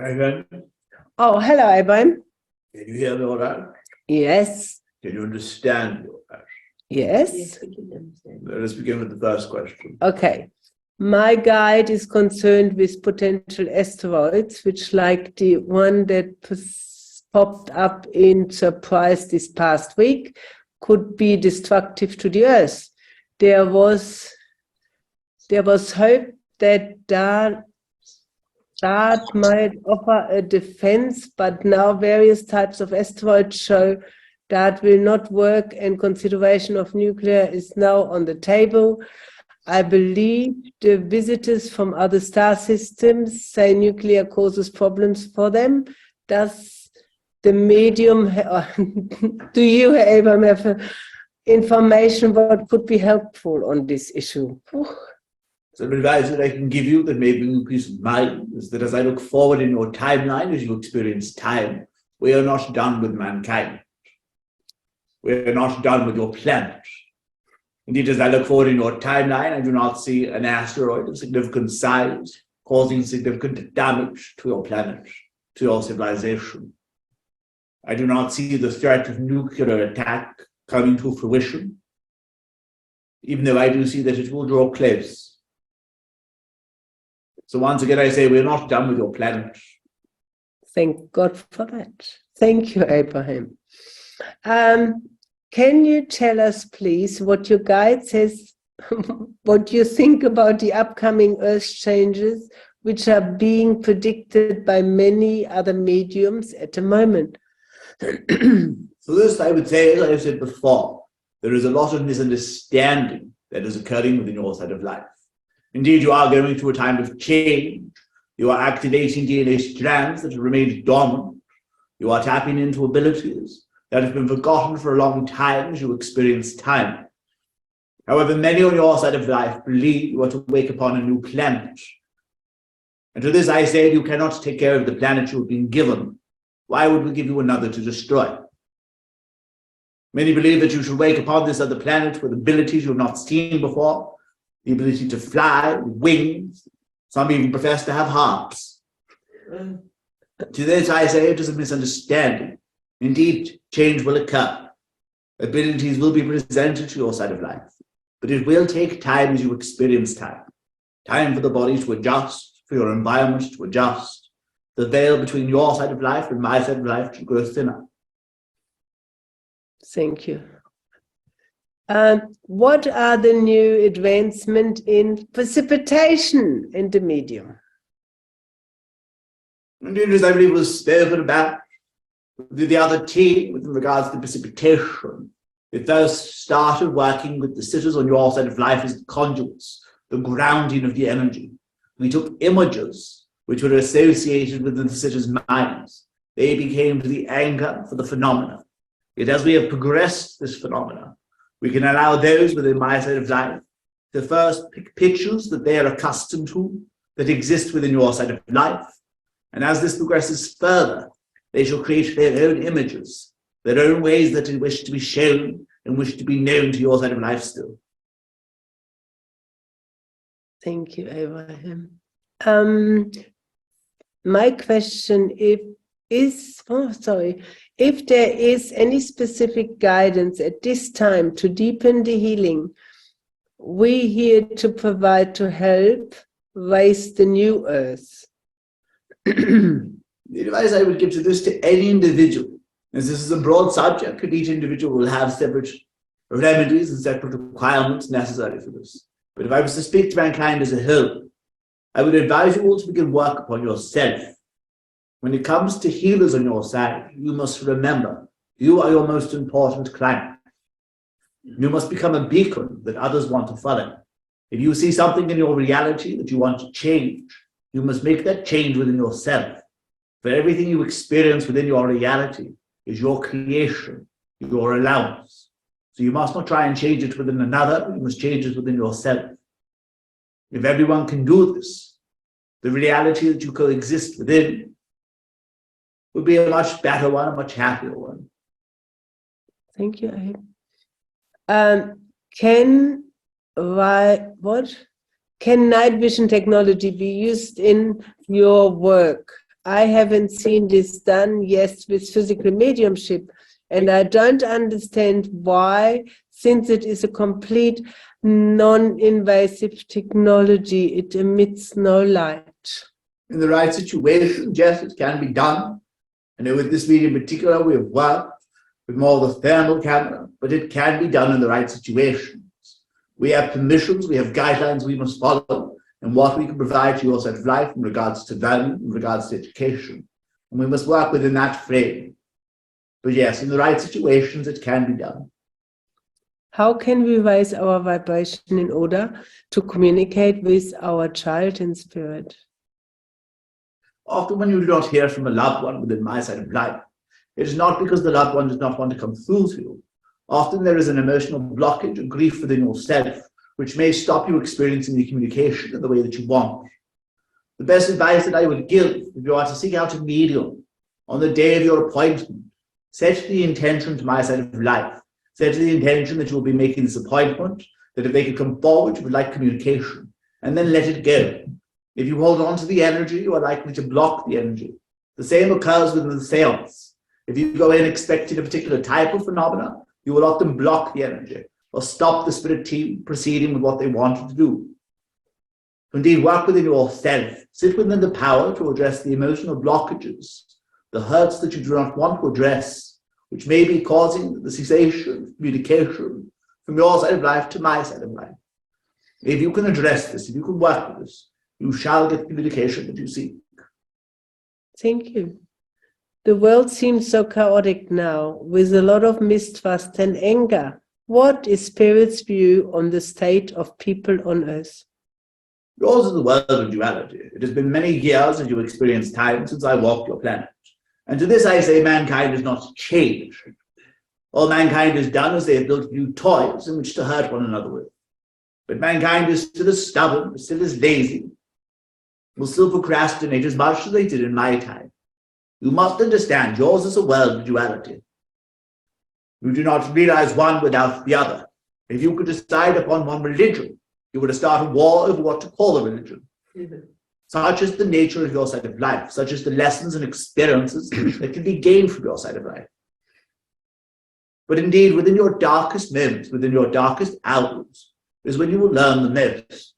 Ivan, Oh, hello, Ivan. can you hear me all right? Yes. Can you understand me all right? Yes. we can understand. Let us begin with the first question. Okay. My guide is concerned with potential asteroids, which, like the one that popped up in Surprise this past week, could be destructive to the Earth. There was hope that might offer a defense, but now various types of asteroids show that will not work, and consideration of nuclear is now on the table. I believe the visitors from other star systems say nuclear causes problems for them. Does the medium, do you, Abraham, have information what could be helpful on this issue? Some advice that I can give you that may bring you peace of mind is that as I look forward in your timeline, as you experience time, we are not done with mankind. We are not done with your planet. Indeed, as I look forward in your timeline, I do not see an asteroid of significant size causing significant damage to your planet, to your civilization. I do not see the threat of nuclear attack coming to fruition, even though I do see that it will draw close. So once again, I say we're not done with your planet. Thank God for that. Thank you, Abraham. Can you tell us, please, what your guide says, what you think about the upcoming Earth changes, which are being predicted by many other mediums at the moment? So this, I would say, as I said before, there is a lot of misunderstanding that is occurring within your side of life. Indeed, you are going through a time of change. You are activating DNA strands that have remained dormant. You are tapping into abilities that have been forgotten for a long time as you experience time. However, many on your side of life believe you are to wake upon a new planet. And to this I say, you cannot take care of the planet you have been given. Why would we give you another to destroy? Many believe that you should wake upon this other planet with abilities you have not seen before, the ability to fly, wings. Some even profess to have harps. To this I say, it is a misunderstanding. Indeed, change will occur. Abilities will be presented to your side of life, but it will take time as you experience time. Time for the body to adjust, for your environment to adjust. The veil between your side of life and my side of life to grow thinner. Thank you. What are the new advancements in precipitation in the medium? Indeed, as I believe was spoken about the other team with regards to precipitation, it first started working with the sitters on your side of life as the conduits, the grounding of the energy. We took images which were associated with the sitters' minds. They became the anchor for the phenomena. Yet as we have progressed this phenomena, we can allow those within my side of life to first pick pictures that they are accustomed to, that exist within your side of life. And as this progresses further, they shall create their own images, their own ways that they wish to be shown and wish to be known to your side of life still. Thank you, Abraham. My question if there is any specific guidance at this time to deepen the healing, we here to provide to help raise the new earth. The advice I would give to this to any individual, as this is a broad subject, and each individual will have separate remedies and separate requirements necessary for this. But if I was to speak to mankind as a whole, I would advise you all to begin work upon yourself. When it comes to healers on your side, you must remember, you are your most important client. You must become a beacon that others want to follow. If you see something in your reality that you want to change, you must make that change within yourself. For everything you experience within your reality is your creation, your allowance. So you must not try and change it within another, you must change it within yourself. If everyone can do this, the reality that you coexist within would be a much better one, a much happier one. Thank you, Abe. Can night vision technology be used in your work? I haven't seen this done yet with physical mediumship, and I don't understand why, since it is a complete non-invasive technology, it emits no light. In the right situation, yes, it can be done. And with this medium in particular, we have worked with more of the thermal camera, but it can be done in the right situations. We have permissions, we have guidelines we must follow, and what we can provide to your set of life in regards to value, in regards to education. And we must work within that frame. But yes, in the right situations, it can be done. How can we raise our vibration in order to communicate with our child in spirit? Often when you do not hear from a loved one within my side of life, it is not because the loved one does not want to come through to you. Often there is an emotional blockage, a grief within yourself, which may stop you experiencing the communication in the way that you want. The best advice that I would give, if you are to seek out a medium on the day of your appointment, set the intention to my side of life. Set the intention that you will be making this appointment, that if they could come forward, you would like communication, and then let it go. If you hold on to the energy, you are likely to block the energy. The same occurs within the seance. If you go in expecting a particular type of phenomena, you will often block the energy or stop the spirit team proceeding with what they wanted to do. Indeed, work within yourself. Sit within the power to address the emotional blockages, the hurts that you do not want to address, which may be causing the cessation of communication from your side of life to my side of life. If you can address this, if you can work with this, you shall get the communication that you seek. Thank you. The world seems so chaotic now, with a lot of mistrust and anger. What is Spirit's view on the state of people on earth? Yours is the world of duality. It has been many years as you experience time since I walked your planet. And to this I say mankind has not changed. All mankind has done is they have built new toys in which to hurt one another with. But mankind is still as stubborn, still as lazy, will still procrastinate as much as they did in my time. You must understand, yours is a world of duality. You do not realize one without the other. If you could decide upon one religion, you would start a war over what to call a religion. Such is the nature of your side of life, such as the lessons and experiences that can be gained from your side of life. But indeed, within your darkest moments, within your darkest hours, is when you will learn the most.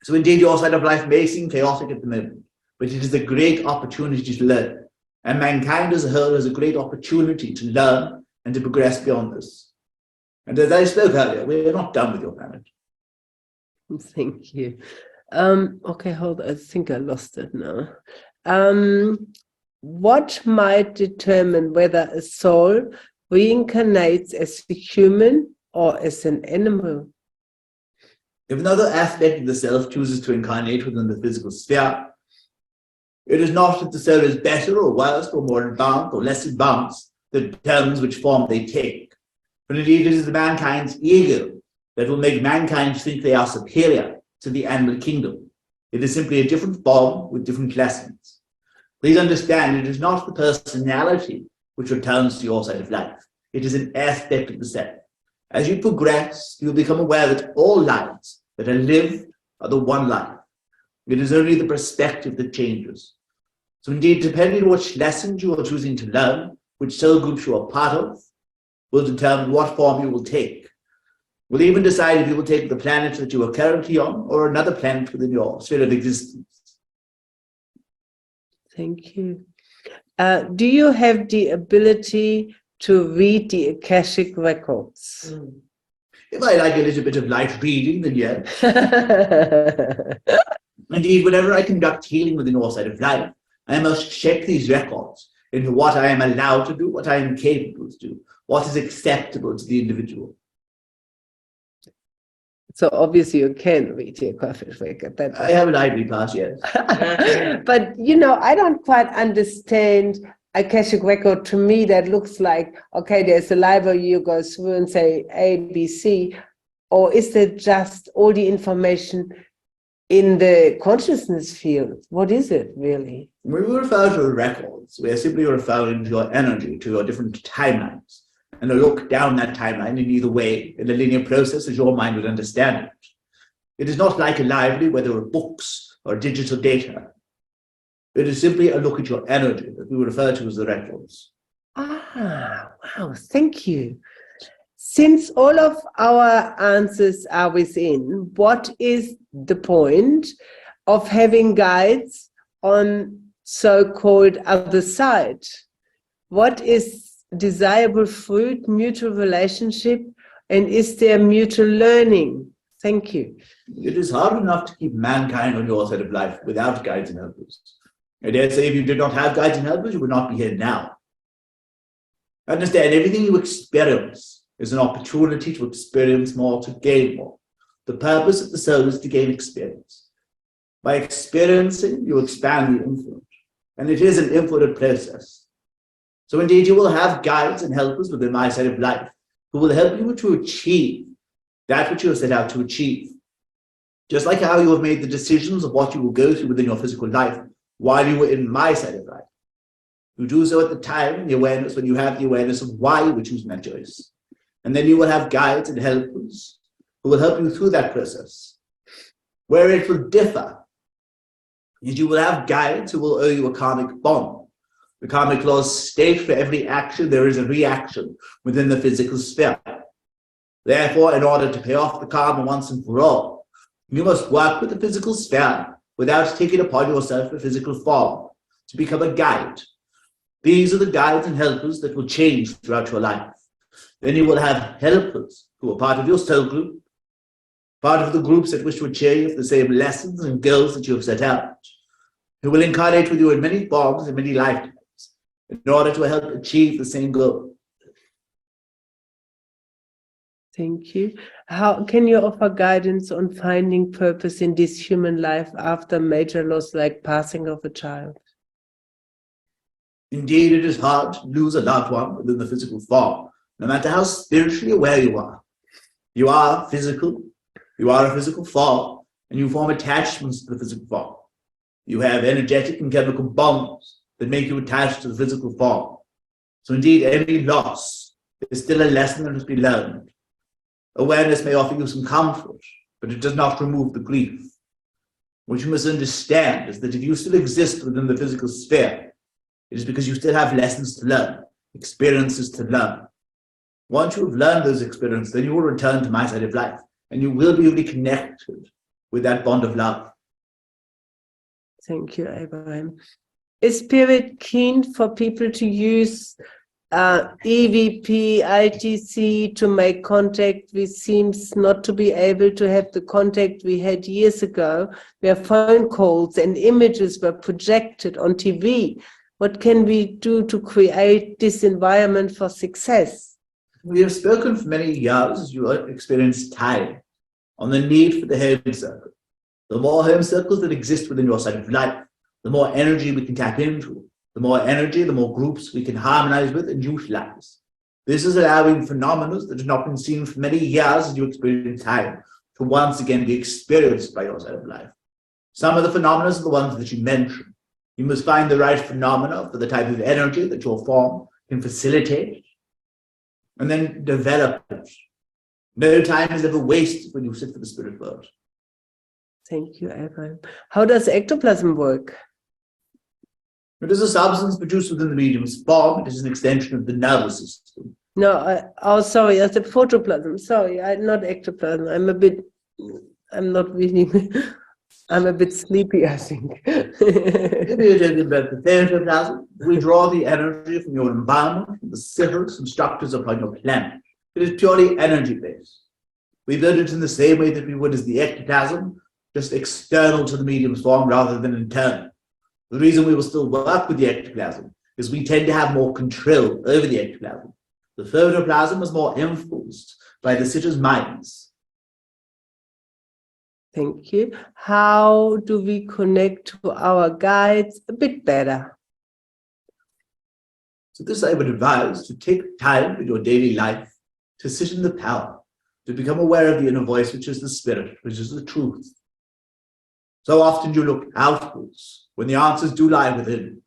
So indeed, your side of life may seem chaotic at the moment, but it is a great opportunity to learn. And mankind as a whole has a great opportunity to learn and to progress beyond this. And as I spoke earlier, we're not done with your planet. Thank you. Okay, hold on. I think I lost it now. What might determine whether a soul reincarnates as a human or as an animal? If another aspect of the self chooses to incarnate within the physical sphere, it is not that the soul is better or worse or more advanced or less advanced that determines which form they take. But indeed, it is the mankind's ego that will make mankind think they are superior to the animal kingdom. It is simply a different form with different lessons. Please understand, it is not the personality which returns to your side of life. It is an aspect of the self. As you progress, you will become aware that all lives that are lived are the one life. It is only the perspective that changes. So indeed, depending on which lessons you are choosing to learn, which soul groups you are part of, will determine what form you will take. Will even decide if you will take the planet that you are currently on or another planet within your sphere of existence. Thank you. Do you have the ability to read the Akashic records? If I like a little bit of light reading, then yes. Indeed, whenever I conduct healing within your side of life, I must check these records into what I am allowed to do, what I am capable to do, what is acceptable to the individual. So obviously you can read the Akashic record. I have a library class, yes. But I don't quite understand Akashic record. To me, that looks like, okay, there's a library, you go through and say A, B, C, or is that just all the information in the consciousness field? What is it really? When we refer to records, we are simply referring to your energy, to your different timelines, and a look down that timeline in either way, in a linear process as your mind would understand it. It is not like a library where there are books or digital data. It is simply a look at your energy that we refer to as the records. Ah, wow, thank you. Since all of our answers are within, what is the point of having guides on so-called other side? What is desirable fruit, mutual relationship, and is there mutual learning? Thank you. It is hard enough to keep mankind on your side of life without guides and helpers. I dare say if you did not have guides and helpers, you would not be here now. Understand, everything you experience is an opportunity to experience more, to gain more. The purpose of the soul is to gain experience. By experiencing, you expand the infinite, and it is an infinite process. So indeed, you will have guides and helpers within my side of life who will help you to achieve that which you have set out to achieve. Just like how you have made the decisions of what you will go through within your physical life while you were in my side of life. You do so at the time, the awareness, when you have the awareness of why you were choosing that choice. And then you will have guides and helpers who will help you through that process. Where it will differ is you will have guides who will owe you a karmic bond. The karmic laws state for every action there is a reaction within the physical sphere. Therefore, in order to pay off the karma once and for all, you must work with the physical sphere without taking upon yourself a physical form to become a guide. These are the guides and helpers that will change throughout your life. Then you will have helpers who are part of your soul group, part of the groups that wish to achieve the same lessons and goals that you have set out, who will incarnate with you in many forms and many lifetimes in order to help achieve the same goal. Thank you. How can you offer guidance on finding purpose in this human life after major loss like passing of a child? Indeed, it is hard to lose a loved one within the physical form, no matter how spiritually aware you are. You are physical, you are a physical form, and you form attachments to the physical form. You have energetic and chemical bonds that make you attached to the physical form. So indeed, any loss is still a lesson that must be learned. Awareness may offer you some comfort, but it does not remove the grief. What you must understand is that if you still exist within the physical sphere, it is because you still have lessons to learn, experiences to learn. Once you have learned those experiences, then you will return to my side of life, and you will be reconnected with that bond of love. Thank you, Abraham. Is Spirit keen for people to use EVP, ITC to make contact? We seems not to be able to have the contact we had years ago, where phone calls and images were projected on TV. What can we do to create this environment for success? We have spoken for many years, as you experience time, on the need for the home circle. The more home circles that exist within your side of life, the more energy we can tap into. The more energy, the more groups we can harmonize with and utilize. This is allowing phenomena that have not been seen for many years as you experience time to once again be experienced by your side of life. Some of the phenomena are the ones that you mentioned. You must find the right phenomena for the type of energy that your form can facilitate, and then develop it. No time is ever wasted when you sit for the spirit world. Thank you, Abraham. How does ectoplasm work? It is a substance produced within the medium's form. It is an extension of the nervous system. No, sorry, that's the photoplasm. Sorry, not ectoplasm. I'm not really, I'm a bit sleepy, I think. If you're talking about the photoplasm, we draw the energy from your environment, from the signals and structures upon your planet. It is purely energy-based. We build it in the same way that we would as the ectoplasm, just external to the medium's form rather than internal. The reason we will still work with the ectoplasm is we tend to have more control over the ectoplasm. The photoplasm is more influenced by the sitter's minds. Thank you. How do we connect to our guides a bit better? So this I would advise to take time in your daily life to sit in the power, to become aware of the inner voice, which is the spirit, which is the truth. So often you look outwards when the answers do lie within.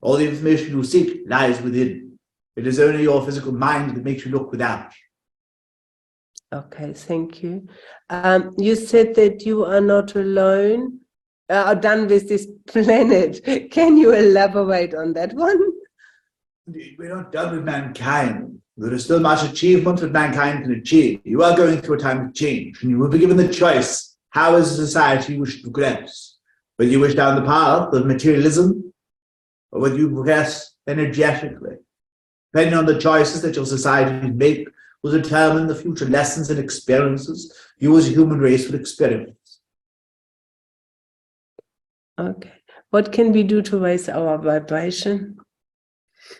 All the information you seek lies within. It is only your physical mind that makes you look without. Okay, thank you. You said that you are not alone are done with this planet. Can you elaborate on that one? We're not done with mankind. There is still much achievement that mankind can achieve. You are going through a time of change, and you will be given the choice how as a society you wish to progress. Whether you wish down the path of materialism, or whether you progress energetically. Depending on the choices that your society make will determine the future lessons and experiences you as a human race will experience. Okay. What can we do to raise our vibration?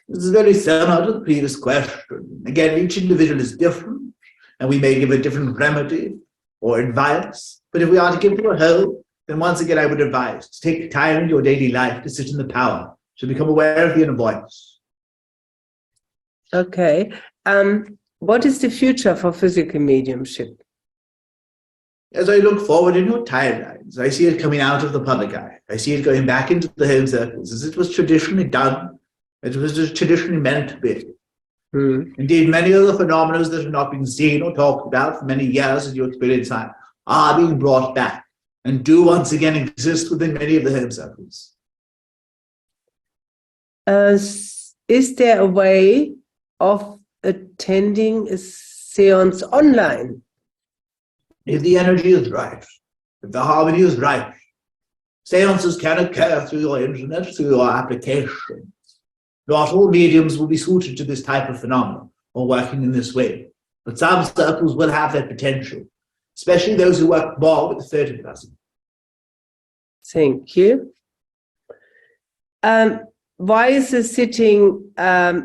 This is very similar to the previous question. Again, each individual is different, and we may give a different remedy or advice. But if we are to give you a help, then once again, I would advise to take time in your daily life to sit in the power, to become aware of the inner voice. Okay. What is the future for physical mediumship? As I look forward in your timelines, I see it coming out of the public eye. I see it going back into the home circles as it was traditionally done. It was traditionally meant to be. Indeed, many of the phenomena that have not been seen or talked about for many years in your experience time are being brought back and do once again exist within many of the home circles. Is there a way of attending a seance online? If the energy is right, if the harmony is right, seances can occur through your internet, through your application. Not all mediums will be suited to this type of phenomenon or working in this way, but some circles will have that potential, especially those who work more with the third person. Thank you. Why is the sitting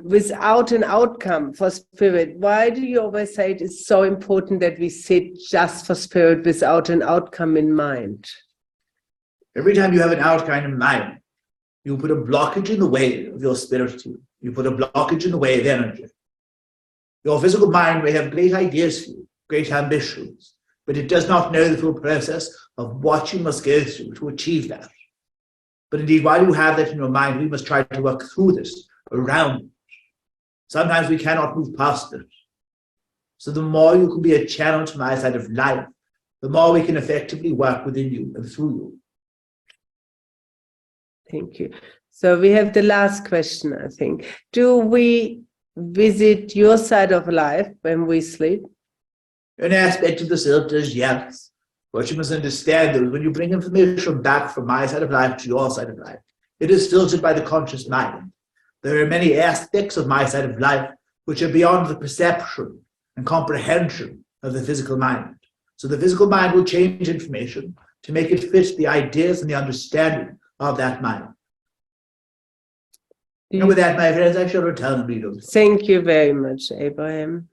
without an outcome for spirit? Why do you always say it is so important that we sit just for spirit without an outcome in mind? Every time you have an outcome in mind, you put a blockage in the way of your spirituality. You put a blockage in the way of energy. Your physical mind may have great ideas for you, great ambitions, but it does not know the full process of what you must go through to achieve that. But indeed, while you have that in your mind, we must try to work through this, around it. Sometimes we cannot move past it. So the more you can be a channel to my side of life, the more we can effectively work within you and through you. Thank you. So we have the last question, I think. Do we visit your side of life when we sleep? An aspect of the self is yes. What you must understand is when you bring information back from my side of life to your side of life, it is filtered by the conscious mind. There are many aspects of my side of life which are beyond the perception and comprehension of the physical mind. So the physical mind will change information to make it fit the ideas and the understanding of that mind. And with that, my friends, I shall return and read them. Thank you very much, Abraham.